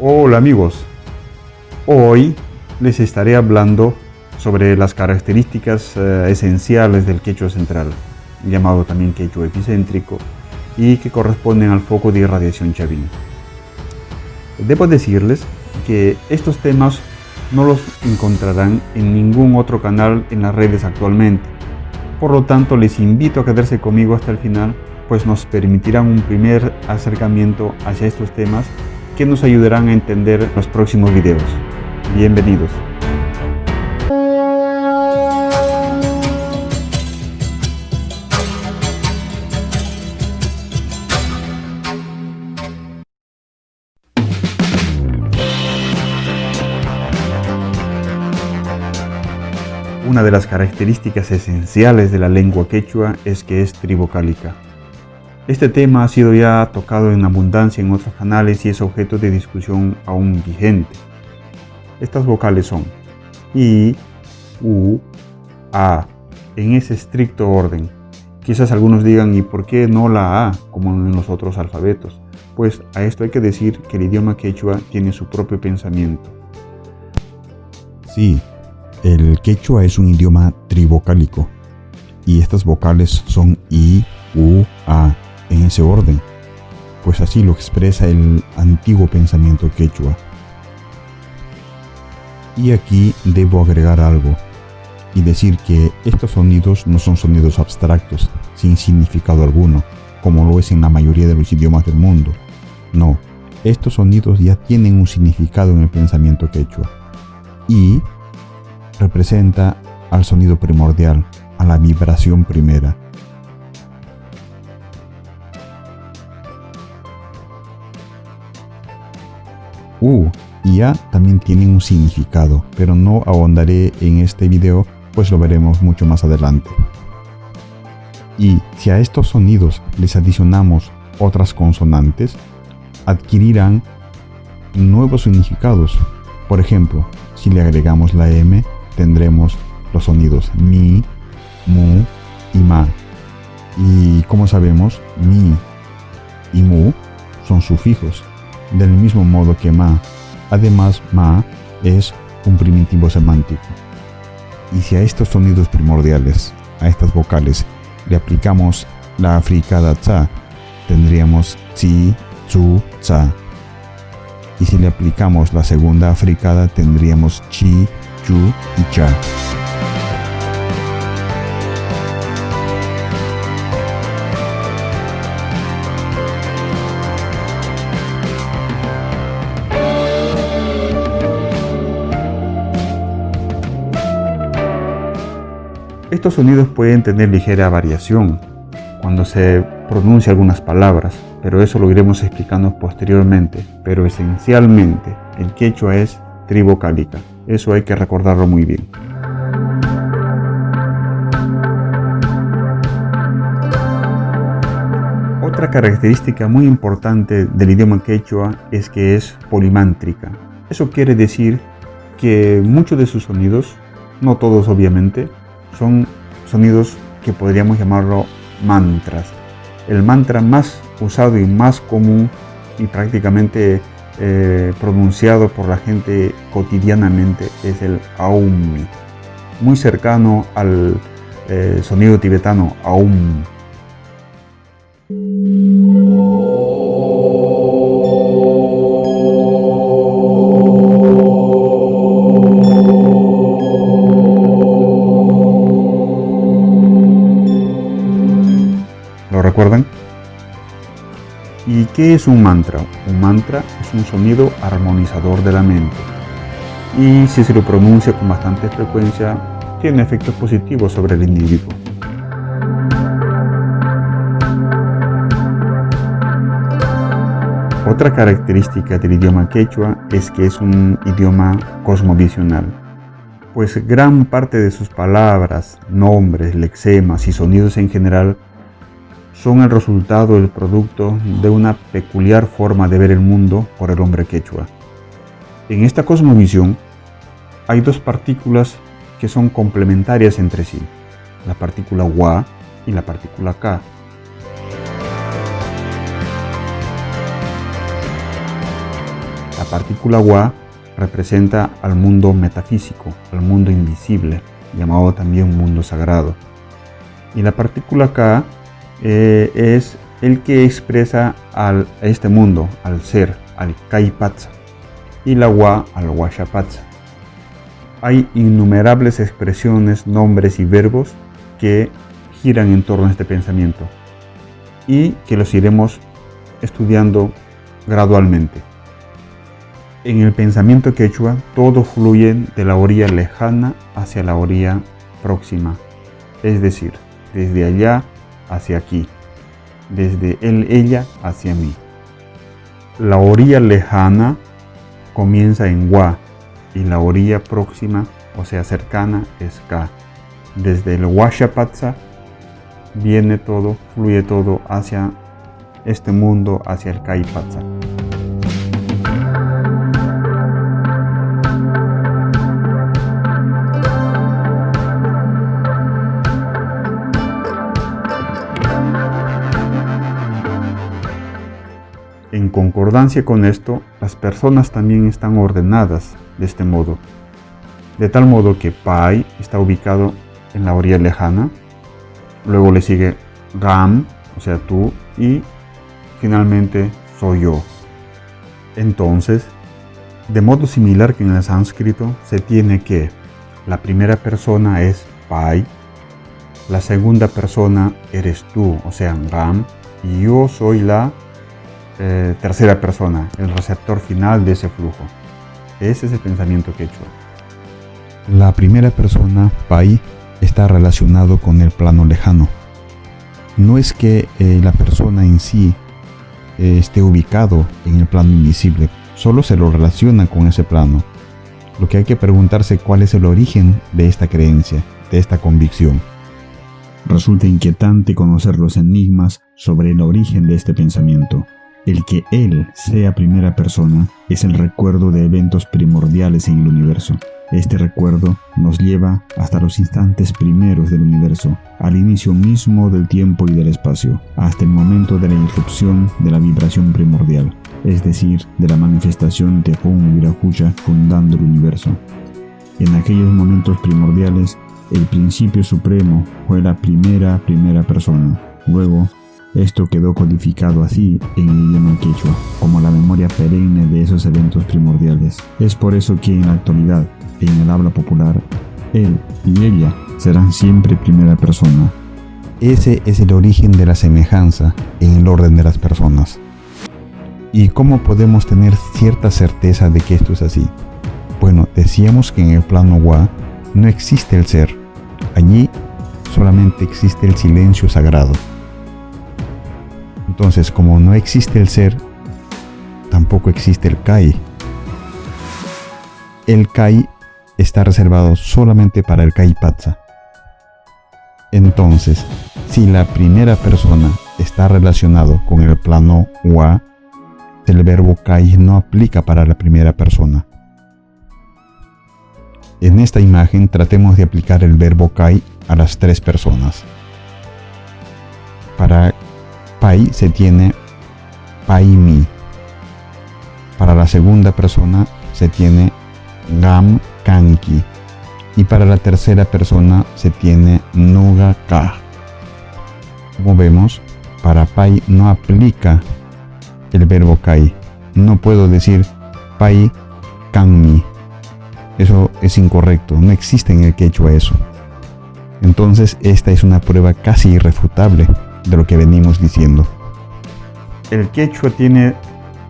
Hola amigos, hoy les estaré hablando sobre las características esenciales del quechua central, llamado también quechua epicéntrico, y que corresponden al foco de irradiación Chavín. Debo decirles que estos temas no los encontrarán en ningún otro canal en las redes actualmente. Por lo tanto, les invito a quedarse conmigo hasta el final, pues nos permitirán un primer acercamiento hacia estos temas que nos ayudarán a entender los próximos videos. Bienvenidos. Una de las características esenciales de la lengua quechua es que es trivocálica. Este tema ha sido ya tocado en abundancia en otros canales y es objeto de discusión aún vigente. Estas vocales son I, U, A, en ese estricto orden. Quizás algunos digan, ¿y por qué no la A, como en los otros alfabetos? Pues a esto hay que decir que el idioma quechua tiene su propio pensamiento. Sí, el quechua es un idioma trivocálico y estas vocales son I, U, A, en ese orden, pues así lo expresa el antiguo pensamiento quechua. Y aquí debo agregar algo y decir que estos sonidos no son sonidos abstractos, sin significado alguno, como lo es en la mayoría de los idiomas del mundo. No, estos sonidos ya tienen un significado en el pensamiento quechua. Y representa al sonido primordial, a la vibración primera. U y A también tienen un significado, pero no ahondaré en este video, pues lo veremos mucho más adelante. Y si a estos sonidos les adicionamos otras consonantes, adquirirán nuevos significados. Por ejemplo, si le agregamos la M, tendremos los sonidos mi, mu y ma. Y como sabemos, mi y mu son sufijos, del mismo modo que ma. Además, ma es un primitivo semántico. Y si a estos sonidos primordiales, a estas vocales, le aplicamos la fricada tsa, tendríamos tsi, tsu, tsa. Y si le aplicamos la segunda fricada, tendríamos chi, chu y cha. Estos sonidos pueden tener ligera variación cuando se pronuncia algunas palabras, pero eso lo iremos explicando posteriormente. Pero esencialmente, el quechua es trivocálica. Eso hay que recordarlo muy bien. Otra característica muy importante del idioma quechua es que es polimántrica. Eso quiere decir que muchos de sus sonidos, no todos obviamente, son sonidos que podríamos llamarlo mantras. El mantra más usado y más común y prácticamente pronunciado por la gente cotidianamente es el Aum, muy cercano al sonido tibetano Aum. ¿Lo recuerdan? ¿Y qué es un mantra? Un mantra es un sonido armonizador de la mente. Y si se lo pronuncia con bastante frecuencia, tiene efectos positivos sobre el individuo. Otra característica del idioma quechua es que es un idioma cosmovisional, pues gran parte de sus palabras, nombres, lexemas y sonidos en general son el resultado del producto de una peculiar forma de ver el mundo por el hombre quechua. En esta cosmovisión hay dos partículas que son complementarias entre sí, la partícula wa y la partícula ka. partícula wa representa al mundo metafísico, al mundo invisible, llamado también mundo sagrado. Y la partícula ka es el que expresa a este mundo, al ser, al kaipatsa, y la wa al washapatsa. Hay innumerables expresiones, nombres y verbos que giran en torno a este pensamiento y que los iremos estudiando gradualmente. En el pensamiento quechua, todo fluye de la orilla lejana hacia la orilla próxima, es decir, desde allá hacia aquí, desde él, ella hacia mí. La orilla lejana comienza en wa y la orilla próxima, o sea cercana, es ka. Desde el washapatsa viene todo, fluye todo hacia este mundo, hacia el kaipatsa. En concordancia con esto, las personas también están ordenadas de este modo, de tal modo que Pai está ubicado en la orilla lejana, luego le sigue Gam, o sea tú, y finalmente soy yo. Entonces, de modo similar que en el sánscrito, se tiene que la primera persona es Pai, la segunda persona eres tú, o sea Gam, y yo soy la tercera persona, el receptor final de ese flujo. Ese es el pensamiento quechua. La primera persona, Pai, está relacionado con el plano lejano. No es que la persona en sí esté ubicado en el plano invisible, solo se lo relaciona con ese plano. Lo que hay que preguntarse cuál es el origen de esta creencia, de esta convicción. Resulta inquietante conocer los enigmas sobre el origen de este pensamiento. El que Él sea primera persona es el recuerdo de eventos primordiales en el universo. Este recuerdo nos lleva hasta los instantes primeros del universo, al inicio mismo del tiempo y del espacio, hasta el momento de la irrupción de la vibración primordial, es decir, de la manifestación de Hon Virajucha fundando el universo. En aquellos momentos primordiales, el principio supremo fue la primera persona. Luego, esto quedó codificado así en el idioma quechua, como la memoria perenne de esos eventos primordiales. Es por eso que en la actualidad, en el habla popular, él y ella serán siempre primera persona. Ese es el origen de la semejanza en el orden de las personas. ¿Y cómo podemos tener cierta certeza de que esto es así? Bueno, decíamos que en el plano Wa no existe el ser. Allí solamente existe el silencio sagrado. Entonces, como no existe el ser, tampoco existe el Kai. El Kai está reservado solamente para el Kaipatsa. Entonces, si la primera persona está relacionado con el plano Wa, el verbo Kai no aplica para la primera persona. En esta imagen tratemos de aplicar el verbo Kai a las tres personas. Para Pai se tiene Pai Mi. Para la segunda persona se tiene Gam Kanki. Y para la tercera persona se tiene Nuga Ka. Como vemos, para Pai no aplica el verbo Kai. No puedo decir Pai Kanmi. Eso es incorrecto, no existe en el quechua eso. Entonces esta es una prueba casi irrefutable de lo que venimos diciendo. El quechua tiene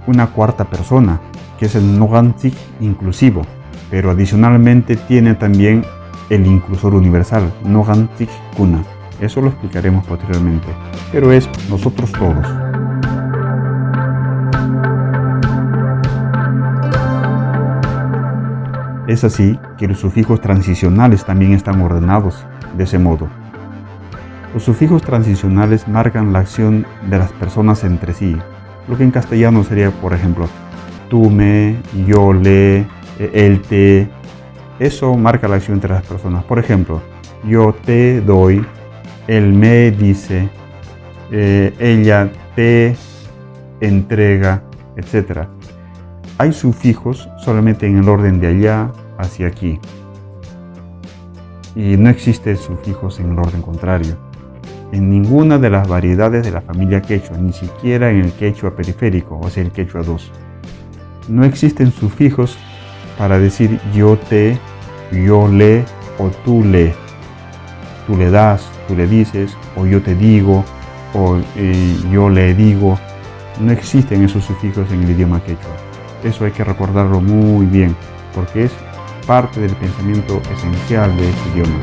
una cuarta persona, que es el Nogantik inclusivo, pero adicionalmente tiene también el inclusor universal, Nogantik Kuna. Eso lo explicaremos posteriormente, pero es nosotros todos. Es así que los sufijos transicionales también están ordenados de ese modo. Los sufijos transicionales marcan la acción de las personas entre sí, lo que en castellano sería, por ejemplo, tú me, yo le, él te. Eso marca la acción entre las personas. Por ejemplo, yo te doy, él me dice, ella te entrega, etc. hay sufijos solamente en el orden de allá hacia aquí. Y no existen sufijos en el orden contrario. En ninguna de las variedades de la familia quechua, ni siquiera en el quechua periférico, o sea el quechua 2. No existen sufijos para decir yo te, yo le o tú le. Tú le das, tú le dices, o yo te digo, o yo le digo. No existen esos sufijos en el idioma quechua. Eso hay que recordarlo muy bien, porque es parte del pensamiento esencial de este idioma.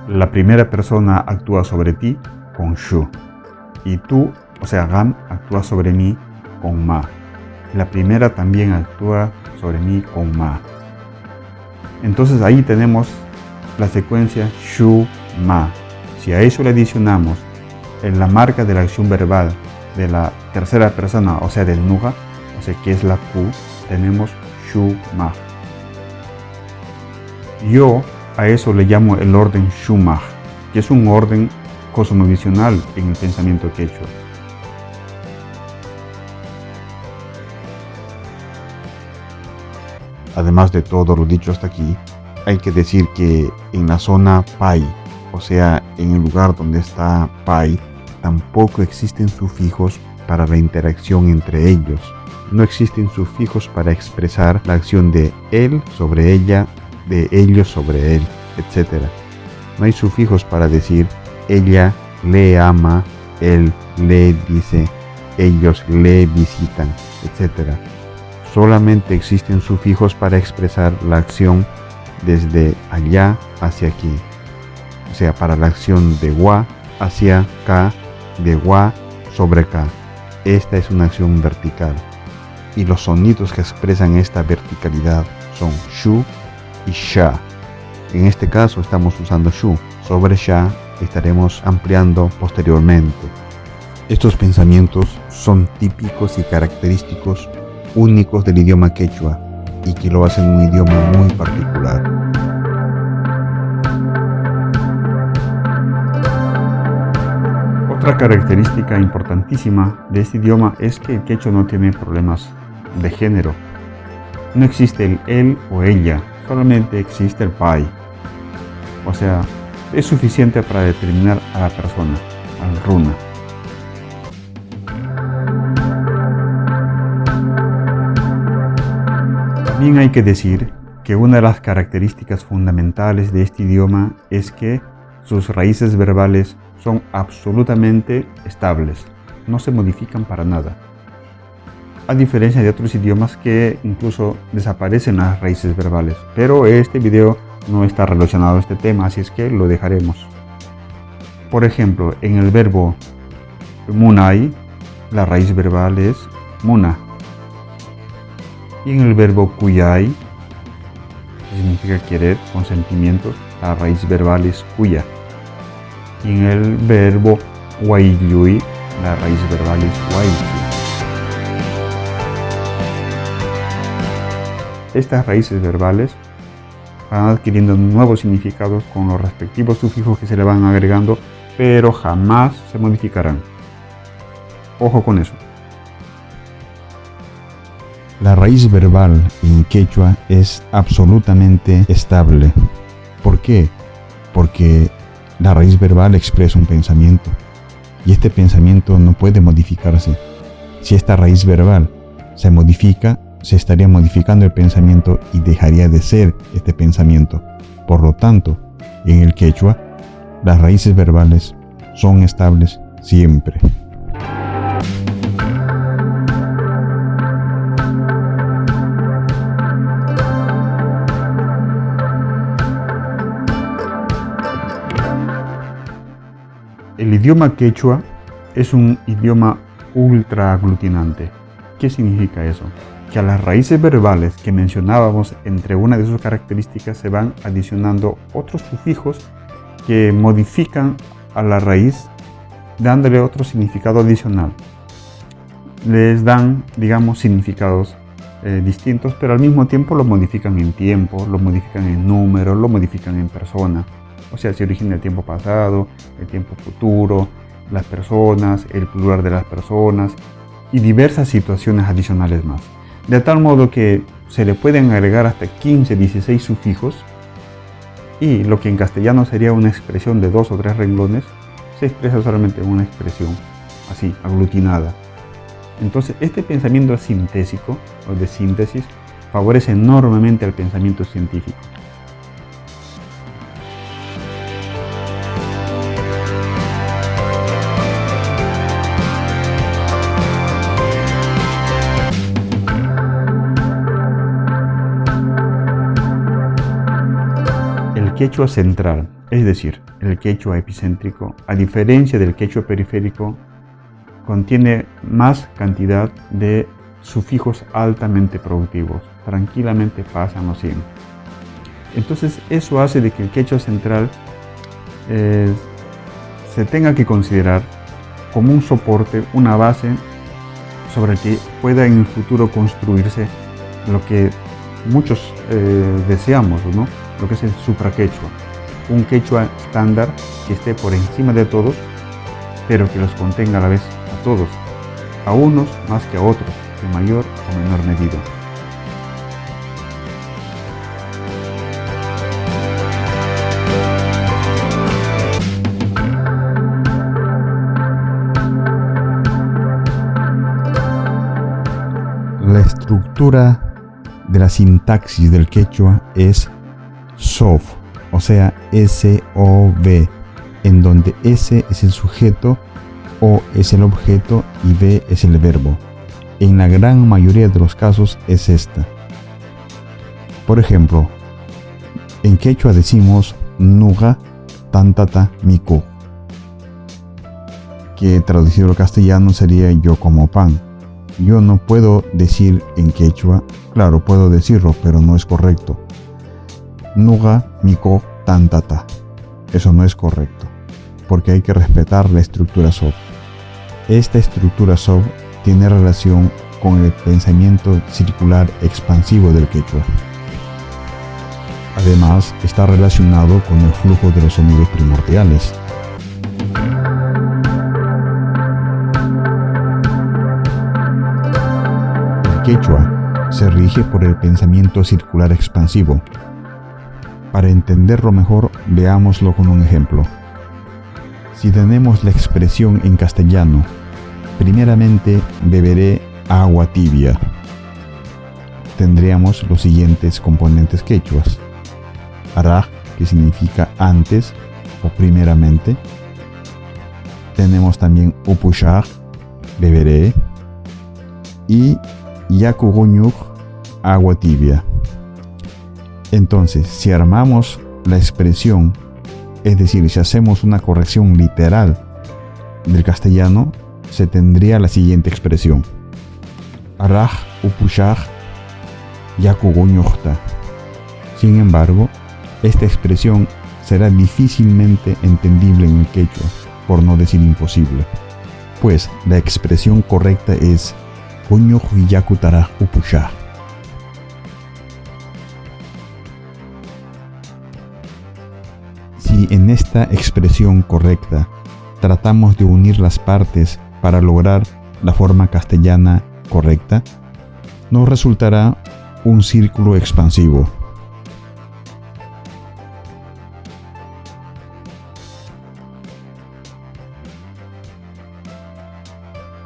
La primera persona actúa sobre ti con shu y tú, o sea, Gam, actúa sobre mí con ma. La primera también actúa sobre mí con ma. Entonces ahí tenemos la secuencia shu, ma. Si a eso le adicionamos en la marca de la acción verbal de la tercera persona, o sea, del nuga, o sea, que es la ku, tenemos shu, ma. Yo a eso le llamo el orden Shumaj, que es un orden cosmovisional en el pensamiento quechua. Además de todo lo dicho hasta aquí, hay que decir que en la zona Pai, o sea, en el lugar donde está Pai, tampoco existen sufijos para la interacción entre ellos. No existen sufijos para expresar la acción de él sobre ella, de ellos sobre él, etc. No hay sufijos para decir ella le ama, él le dice, ellos le visitan, etc. Solamente existen sufijos para expresar la acción desde allá hacia aquí. O sea, para la acción de wa hacia ka, de wa sobre ka. Esta es una acción vertical. Y los sonidos que expresan esta verticalidad son shu y sha. En este caso estamos usando shu. Sobre sha estaremos ampliando posteriormente. Estos pensamientos son típicos y característicos únicos del idioma quechua y que lo hacen un idioma muy particular. Otra característica importantísima de este idioma es que el quechua no tiene problemas de género. No existe el él o ella, solamente existe el pai. O sea, es suficiente para determinar a la persona, al runa. También hay que decir que una de las características fundamentales de este idioma es que sus raíces verbales son absolutamente estables, no se modifican para nada. A diferencia de otros idiomas que incluso desaparecen las raíces verbales, pero este video no está relacionado a este tema, así es que lo dejaremos. Por ejemplo, en el verbo munai, la raíz verbal es muna. Y en el verbo kuyai, que significa querer, con sentimientos, la raíz verbal es kuya. Y en el verbo waiyui, la raíz verbal es waiyu. Estas raíces verbales van adquiriendo nuevos significados con los respectivos sufijos que se le van agregando, pero jamás se modificarán. Ojo con eso. La raíz verbal en quechua es absolutamente estable. ¿Por qué? Porque la raíz verbal expresa un pensamiento y este pensamiento no puede modificarse. Si esta raíz verbal se modifica, se estaría modificando el pensamiento y dejaría de ser este pensamiento. Por lo tanto, en el quechua, las raíces verbales son estables siempre. El idioma quechua es un idioma ultra aglutinante. ¿Qué significa eso? que a las raíces verbales que mencionábamos entre una de sus características se van adicionando otros sufijos que modifican a la raíz dándole otro significado adicional. Les dan, digamos, significados distintos, pero al mismo tiempo lo modifican en tiempo, lo modifican en número, lo modifican en persona. O sea, se origina el tiempo pasado, el tiempo futuro, las personas, el plural de las personas y diversas situaciones adicionales más. De tal modo que se le pueden agregar hasta 15, 16 sufijos y lo que en castellano sería una expresión de 2 o 3 renglones se expresa solamente en una expresión así, aglutinada. Entonces, este pensamiento sintésico o de síntesis favorece enormemente al pensamiento científico. El quechua central, es decir, el quechua epicéntrico, a diferencia del quechua periférico, contiene más cantidad de sufijos altamente productivos, tranquilamente pasan los 100. Entonces eso hace de que el quechua central se tenga que considerar como un soporte, una base sobre el que pueda en el futuro construirse lo que muchos deseamos, ¿no? Lo que es el supraquechua, un quechua estándar que esté por encima de todos, pero que los contenga a la vez a todos, a unos más que a otros, en mayor o menor medida. La estructura de la sintaxis del quechua es SOV, o sea, S-O-V, en donde S es el sujeto, O es el objeto y V es el verbo. En la gran mayoría de los casos es esta. Por ejemplo, en quechua decimos nuga tantata miku, que traducido al castellano sería yo como pan. Yo no puedo decir en quechua, claro, puedo decirlo, pero no es correcto. Nuga miku tantata. Eso no es correcto, porque hay que respetar la estructura SOV. Esta estructura SOV tiene relación con el pensamiento circular expansivo del quechua. Además, está relacionado con el flujo de los sonidos primordiales. El quechua se rige por el pensamiento circular expansivo. Para entenderlo mejor, veámoslo con un ejemplo. Si tenemos la expresión en castellano, primeramente beberé agua tibia, tendríamos los siguientes componentes quechuas. Araj, que significa antes o primeramente. Tenemos también upushaj, beberé, y yakuguñuj, agua tibia. Entonces, si armamos la expresión, es decir, si hacemos una corrección literal del castellano, se tendría la siguiente expresión: Araj upushaj yakuguñujta. Sin embargo, esta expresión será difícilmente entendible en el quechua, por no decir imposible, pues la expresión correcta es guñuj yakutaraj upushaj. Si en esta expresión correcta tratamos de unir las partes para lograr la forma castellana correcta, nos resultará un círculo expansivo.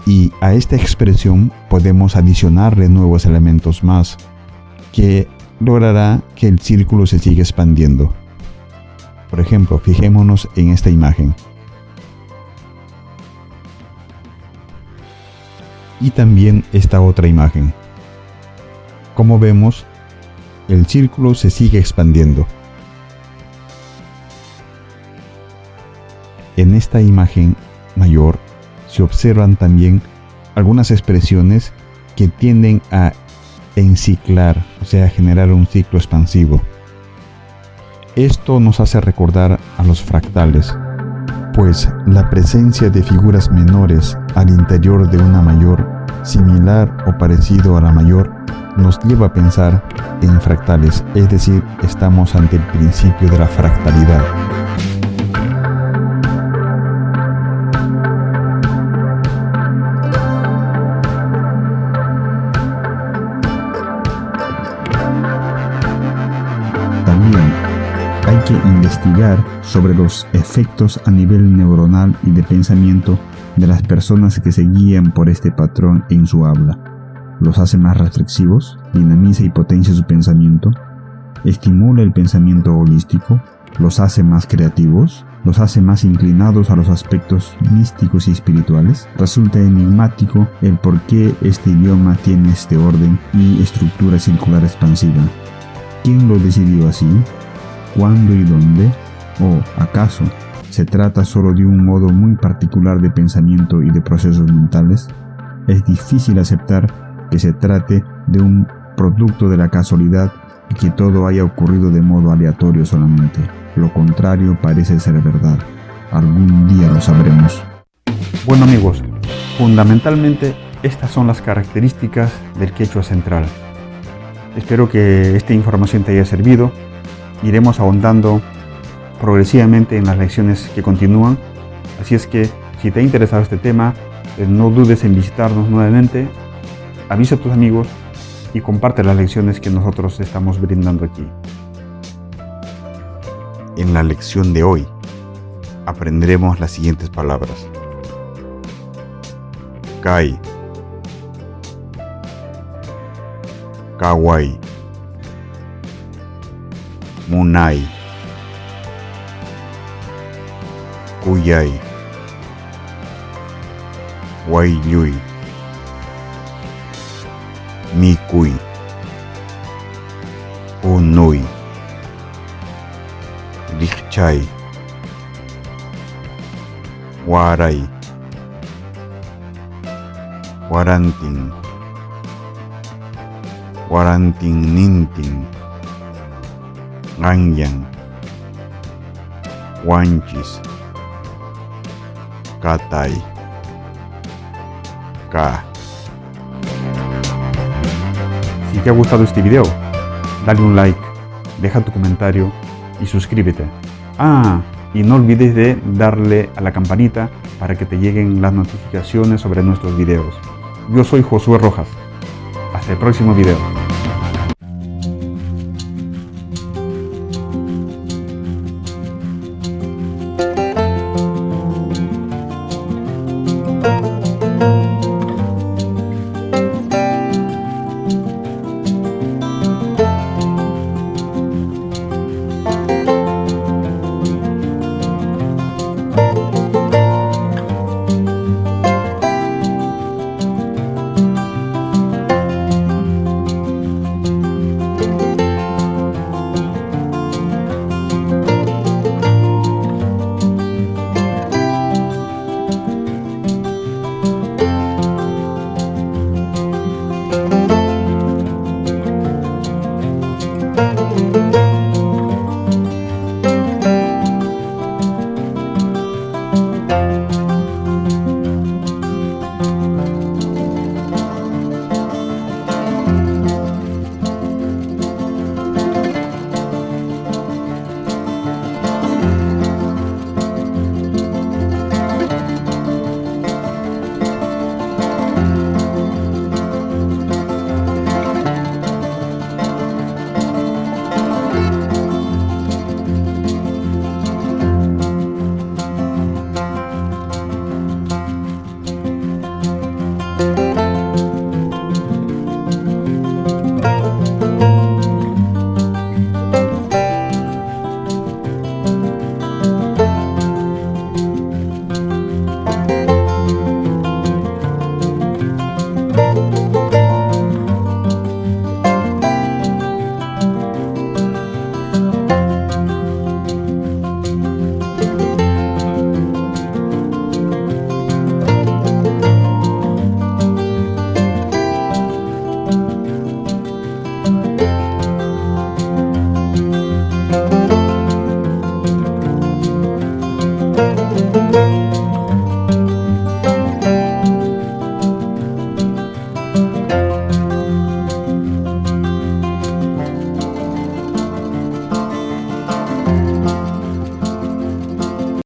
Y a esta expresión podemos adicionarle nuevos elementos más, que logrará que el círculo se siga expandiendo. Por ejemplo, fijémonos en esta imagen. Y también esta otra imagen. Como vemos, el círculo se sigue expandiendo. En esta imagen mayor se observan también algunas expresiones que tienden a enciclar, o sea, generar un ciclo expansivo. Esto nos hace recordar a los fractales, pues la presencia de figuras menores al interior de una mayor, similar o parecido a la mayor, nos lleva a pensar en fractales, es decir, estamos ante el principio de la fractalidad. También hay que investigar sobre los efectos a nivel neuronal y de pensamiento de las personas que se guían por este patrón en su habla. Los hace más reflexivos, dinamiza y potencia su pensamiento, estimula el pensamiento holístico, los hace más creativos, los hace más inclinados a los aspectos místicos y espirituales. Resulta enigmático el por qué este idioma tiene este orden y estructura circular expansiva. ¿Quién lo decidió así? ¿Cuándo y dónde? ¿O acaso se trata solo de un modo muy particular de pensamiento y de procesos mentales? Es difícil aceptar que se trate de un producto de la casualidad y que todo haya ocurrido de modo aleatorio solamente. Lo contrario parece ser verdad. Algún día lo sabremos. Bueno amigos, fundamentalmente estas son las características del quechua central. Espero que esta información te haya servido. Iremos ahondando progresivamente en las lecciones que continúan. Así es que si te ha interesado este tema, no dudes en visitarnos nuevamente. Avisa a tus amigos y comparte las lecciones que nosotros estamos brindando aquí. En la lección de hoy aprenderemos las siguientes palabras: Kai, Kawai, Munai, Kuyai, Waiyui, Mikui, Unui, Lichai, Warai, Warantin, Warantin Nintin, Ganyan, Wanchis, Katai, Ka. Si te ha gustado este video, dale un like, deja tu comentario y suscríbete. Y no olvides de darle a la campanita para que te lleguen las notificaciones sobre nuestros videos. Yo soy Josué Rojas. Hasta el próximo video.